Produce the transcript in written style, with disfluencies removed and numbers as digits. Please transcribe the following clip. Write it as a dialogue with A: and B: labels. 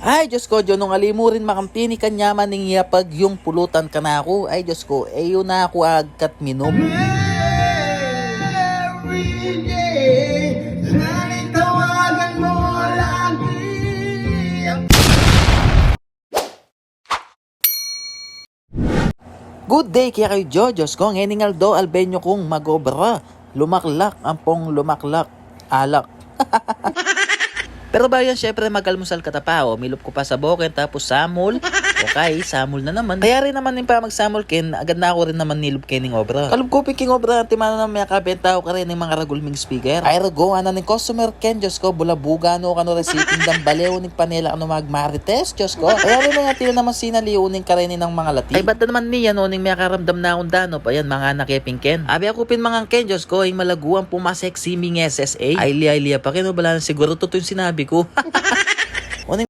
A: Ay, Diyos ko, Diyo, nung alimurin makampini kanyaman ning pag yung pulutan ka na ako. Ay, Diyos ko, yun na ako agkat minom.
B: Everyday, sana'y tawagan mo lagi.
A: Good day kaya kayo, Jo. Diyos ko, ngeningal do albenyo kong magobra. Lumaklak, ampong lumaklak, alak. Pero ba yan, syempre mag-almusal ka tapao, milup ko pa sa boken tapos samol. Okay, samol na naman. Kaya rin naman yung pa magsamol ken, agad na ako rin naman nilup kening obra. Kalub ko piking obra, timano na may kabenta ko ka rin ng mga ragulming speaker. Ay rago, ana ng customer ken, Diyos ko, bulabuga no kano receiving dang balew ning panela kano magmarites, Diyos ko. Kaya rin nga tila naman sinaliuning ka rin ng mga lati. Ay ba't naman niya no, ning may karamdam na akong danop, ayan mga nakeping ken. Abi ako pin mga ken, Diyos ko, yung malaguang pumasek siming SSA. Ay liya pa ken, wala na siguro totoo yung sinabi ko.